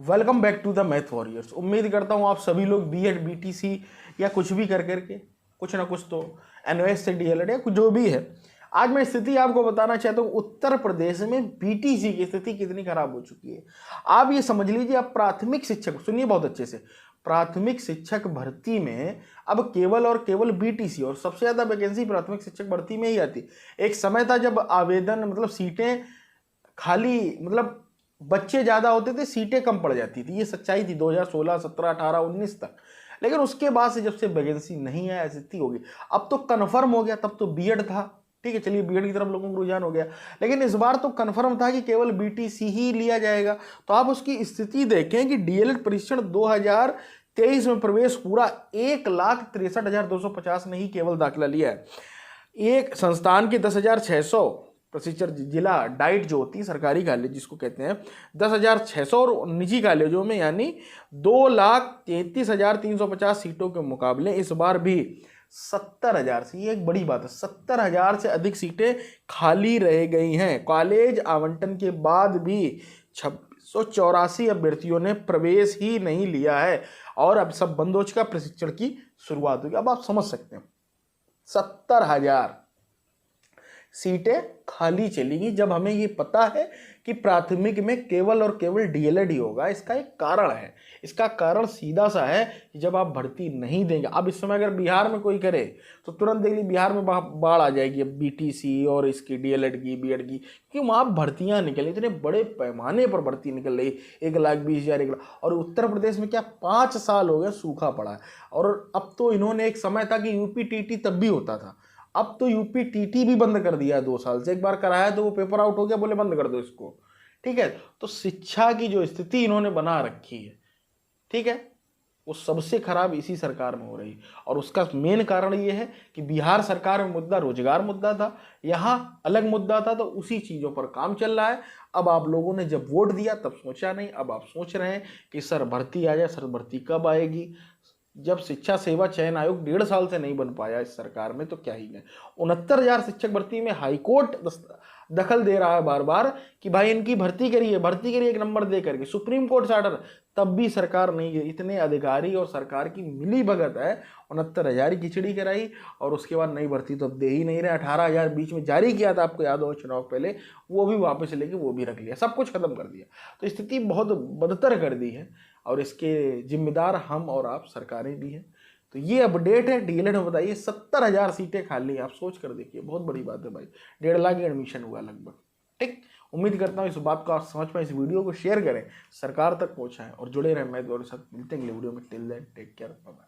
Welcome back to the math warriors. उम्मीद करता हूँ आप सभी लोग बीएड बीटीसी या कुछ भी कर करके कुछ ना कुछ तो एनओएस से डीएलएड या कुछ जो भी है, आज मैं स्थिति आपको बताना चाहता हूँ। उत्तर प्रदेश में बीटीसी की स्थिति कितनी खराब हो चुकी है आप ये समझ लीजिए। आप प्राथमिक शिक्षक सुनिए बहुत अच्छे से, प्राथमिक शिक्षक भर्ती में अब केवल और केवल बीटीसी, और सबसे ज्यादा वैकेंसी प्राथमिक शिक्षक भर्ती में ही आती। एक समय था जब आवेदन मतलब सीटें खाली मतलब बच्चे ज्यादा होते थे, सीटें कम पड़ जाती थी, ये सच्चाई थी 2016 17 18 19 तक। लेकिन उसके बाद से जब से वैकेंसी नहीं है स्थिति होगी। अब तो कन्फर्म हो गया, तब तो बीएड था, ठीक है चलिए बीएड की तरफ लोगों को रुझान हो गया, लेकिन इस बार तो कन्फर्म था कि केवल बीटीसी ही लिया जाएगा। तो आप उसकी स्थिति देखें कि डीएलएड परीक्षण 2023 में प्रवेश पूरा 1,63,250 ने ही केवल दाखिला लिया है। एक संस्थान के 10,600 प्रशिक्षण जिला डाइट जो होती है सरकारी कॉलेज जिसको कहते हैं 10,600, और निजी कॉलेजों में यानी 2,33,350 सीटों के मुकाबले इस बार भी 70,000 से, ये एक बड़ी बात है, 70,000 से अधिक सीटें खाली रह गई हैं। कॉलेज आवंटन के बाद भी 684 अभ्यर्थियों ने प्रवेश ही नहीं लिया है, और अब सब बंद हो चुका, प्रशिक्षण की शुरुआत होगी। अब आप समझ सकते हैं 70,000 सीटें खाली चलेंगी, जब हमें ये पता है कि प्राथमिक में केवल और केवल डीएलएड ही होगा। इसका एक कारण है, इसका कारण सीधा सा है कि जब आप भर्ती नहीं देंगे। अब इस समय अगर बिहार में कोई करे तो तुरंत देख ली बिहार में बाढ़ आ जाएगी बीटीसी और इसकी डीएलएड की बीएड की, क्योंकि वहाँ भर्तियां निकल इतने बड़े पैमाने पर भर्ती निकल रही, 1,20,000 1,00,000। और उत्तर प्रदेश में क्या 5 साल हो गए सूखा पड़ा है, और अब तो इन्होंने, एक समय था कि यूपी टीटी तब भी होता था, अब तो यूपी टीटी भी बंद कर दिया है 2 साल से। एक बार कराया तो वो पेपर आउट हो गया, बोले बंद कर दो इसको, ठीक है। तो शिक्षा की जो स्थिति इन्होंने बना रखी है, ठीक है, वो सबसे खराब इसी सरकार में हो रही। और उसका मेन कारण ये है कि बिहार सरकार में मुद्दा रोजगार मुद्दा था, यहाँ अलग मुद्दा था, तो उसी चीजों पर काम चल रहा है। अब आप लोगों ने जब वोट दिया तब सोचा नहीं, अब आप सोच रहे हैं कि सर भर्ती आ जाए, सर भर्ती कब आएगी। जब शिक्षा सेवा चयन आयोग 1.5 साल से नहीं बन पाया इस सरकार में, तो क्या ही है। 69,000 शिक्षक भर्ती में हाईकोर्ट दखल दे रहा है बार बार कि भाई इनकी भर्ती करिए, भर्ती करिए, एक नंबर दे करके सुप्रीम कोर्ट से ऑर्डर, तब भी सरकार नहीं है। इतने अधिकारी और सरकार की मिली भगत है, 69,000 की खिचड़ी कराई, और उसके बाद नई भर्ती तो अब दे ही नहीं रहे। 18,000 बीच में जारी किया था, आपको याद हो चुनाव पहले, वो भी वापस लेके वो भी रख लिया, सब कुछ खत्म कर दिया। तो स्थिति बहुत बदतर कर दी है, और इसके जिम्मेदार हम और आप सरकारें भी हैं। तो ये अपडेट है डीएलएड में। बताइए 70,000 सीटें खाली हैं, आप सोच कर देखिए, बहुत बड़ी बात है भाई। 1.5 लाख की एडमिशन हुआ लगभग, ठीक। उम्मीद करता हूँ इस बात को आप समझ पाए, इस वीडियो को शेयर करें, सरकार तक पहुंचाएं, और जुड़े रहें। मैं और साथ मिलते हैं अगले वीडियो में। Till then take care, bye bye.